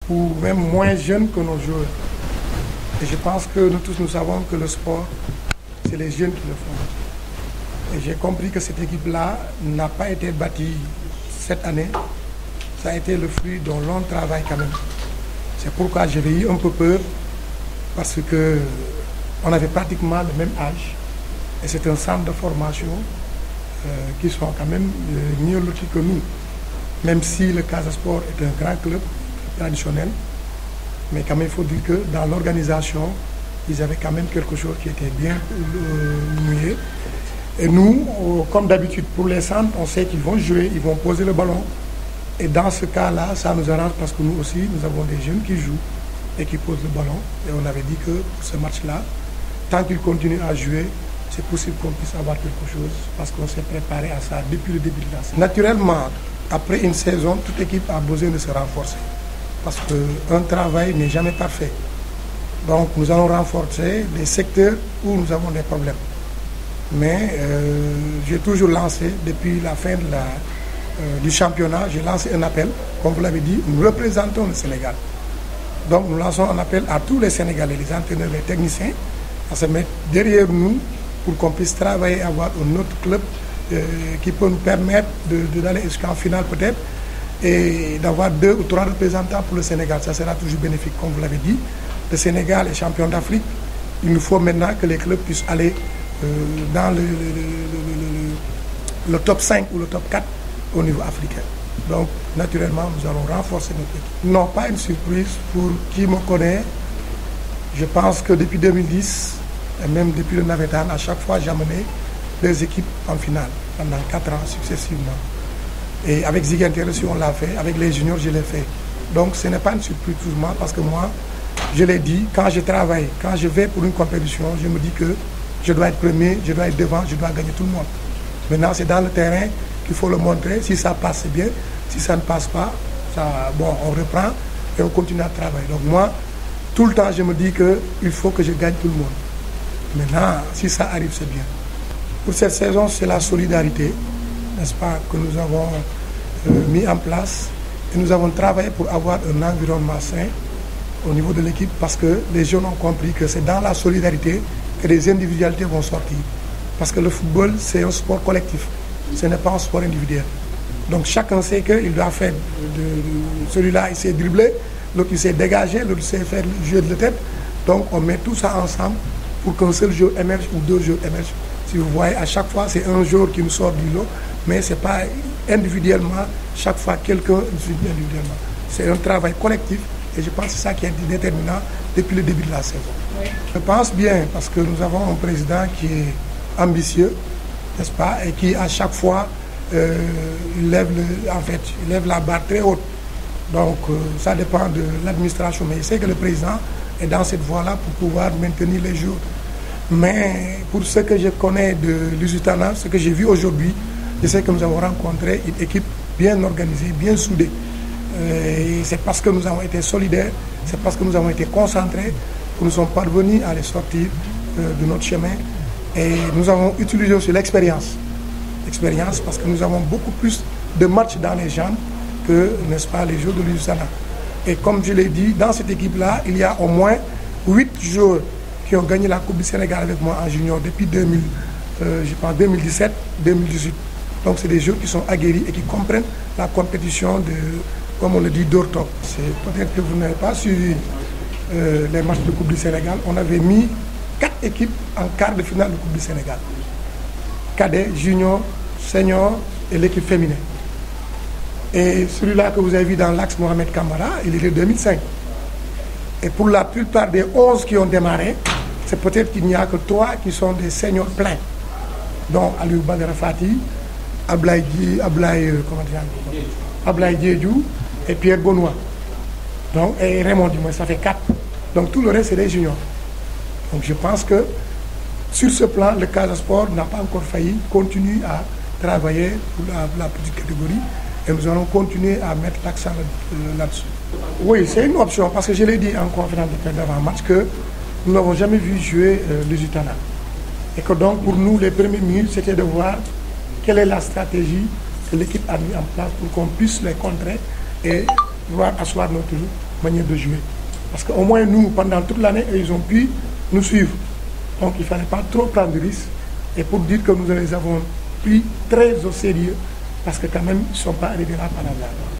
ou même moins jeunes que nos joueurs. Et je pense que nous tous, nous savons que le sport, c'est les jeunes qui le font. Et j'ai compris que cette équipe-là n'a pas été bâtie cette année. Ça a été le fruit d'un long travail quand même. C'est pourquoi j'avais eu un peu peur, parce qu'on avait pratiquement le même âge. Et c'est un centre de formation qui sont quand même mieux lotis que nous. Même si le Casa Sport est un grand club traditionnel, mais quand même il faut dire que dans l'organisation, ils avaient quand même quelque chose qui était bien mouillé. Et nous, comme d'habitude, pour les centres, on sait qu'ils vont jouer, ils vont poser le ballon. Et dans ce cas-là, ça nous arrange parce que nous aussi, nous avons des jeunes qui jouent et qui posent le ballon. Et on avait dit que pour ce match-là, tant qu'ils continuent à jouer, c'est possible qu'on puisse avoir quelque chose parce qu'on s'est préparé à ça depuis le début de la saison. Naturellement, après une saison, toute équipe a besoin de se renforcer parce qu'un travail n'est jamais parfait. Donc nous allons renforcer les secteurs où nous avons des problèmes. Mais j'ai toujours lancé, depuis la fin du championnat, j'ai lancé un appel, comme vous l'avez dit, nous représentons le Sénégal. Donc nous lançons un appel à tous les Sénégalais, les entraîneurs, les techniciens, à se mettre derrière nous pour qu'on puisse travailler, avoir un autre club qui peut nous permettre d'aller jusqu'en finale peut-être et d'avoir 2 ou 3 représentants pour le Sénégal. Ça sera toujours bénéfique, comme vous l'avez dit. Le Sénégal est champion d'Afrique. Il nous faut maintenant que les clubs puissent aller dans le top 5 ou le top 4 au niveau africain. Donc, naturellement, nous allons renforcer notre équipe. Non, pas une surprise pour qui me connaît. Je pense que depuis 2010, et même depuis le Navetan, à chaque fois, j'amenais 2 équipes en finale, pendant 4 ans successivement. Et avec Ziguinchor aussi, on l'a fait. Avec les juniors, je l'ai fait. Donc, ce n'est pas une surprise pour moi, parce que moi, je l'ai dit, quand je travaille, quand je vais pour une compétition, je me dis que je dois être premier, je dois être devant, je dois gagner tout le monde. Maintenant, c'est dans le terrain qu'il faut le montrer. Si ça passe, c'est bien. Si ça ne passe pas, on reprend et on continue à travailler. Donc moi, tout le temps, je me dis qu'il faut que je gagne tout le monde. Maintenant, si ça arrive, c'est bien. Pour cette saison, c'est la solidarité, n'est-ce pas, que nous avons mis en place. Et nous avons travaillé pour avoir un environnement sain au niveau de l'équipe parce que les jeunes ont compris que c'est dans la solidarité que les individualités vont sortir. Parce que le football, c'est un sport collectif. Ce n'est pas un sport individuel. Donc chacun sait qu'il doit faire, celui-là il sait dribbler, l'autre il sait dégager, l'autre il sait faire le jeu de la tête. Donc on met tout ça ensemble pour qu'un seul joueur émerge ou 2 joueurs émergent. Si vous voyez, à chaque fois c'est un joueur qui nous sort du lot, mais ce n'est pas individuellement, chaque fois quelqu'un individuellement. C'est un travail collectif et je pense que c'est ça qui est déterminant depuis le début de la saison. Oui. Je pense bien parce que nous avons un président qui est ambitieux, n'est-ce pas, et qui à chaque fois il lève la barre très haute. Donc ça dépend de l'administration, mais je sais que le président est dans cette voie-là pour pouvoir maintenir les jours. Mais pour ce que je connais de Lusitana, ce que j'ai vu aujourd'hui, je sais que nous avons rencontré une équipe bien organisée, bien soudée. C'est parce que nous avons été solidaires, c'est parce que nous avons été concentrés que nous sommes parvenus à les sortir de notre chemin. Et nous avons utilisé aussi l'expérience. L'expérience parce que nous avons beaucoup plus de matchs dans les jambes que, n'est-ce pas, les joueurs de Lusitana. Et comme je l'ai dit, dans cette équipe-là, il y a au moins 8 joueurs qui ont gagné la Coupe du Sénégal avec moi en junior depuis 2017-2018. Donc c'est des joueurs qui sont aguerris et qui comprennent la compétition de, comme on le dit, d'Ortop. Peut-être que vous n'avez pas suivi les matchs de Coupe du Sénégal. On avait mis 4 équipes en quart de finale de Coupe du Sénégal. Cadet, junior, senior et l'équipe féminine. Et celui-là que vous avez vu dans l'axe Mohamed Kamara, il est de 2005. Et pour la plupart des 11 qui ont démarré, c'est peut-être qu'il n'y a que 3 qui sont des seniors pleins. Donc Aliou Badara Fati, Ablaye Diédiou et Pierre Benoît. Donc, et Raymond Dumont, ça fait 4. Donc tout le reste, c'est des juniors. Donc je pense que sur ce plan, le Casa Sport n'a pas encore failli, continue à travailler pour la petite catégorie et nous allons continuer à mettre l'accent là-dessus. Oui, c'est une option parce que je l'ai dit en conférence de presse d'avant-match que nous n'avons jamais vu jouer Lusitana. Et que donc pour nous, les premières minutes, c'était de voir quelle est la stratégie que l'équipe a mis en place pour qu'on puisse les contrer et pouvoir asseoir manière de jouer. Parce qu'au moins nous, pendant toute l'année, ils ont pu nous suivre. Donc il ne fallait pas trop prendre de risques. Et pour dire que nous les avons pris très au sérieux, parce que quand même, ils ne sont pas arrivés là par hasard.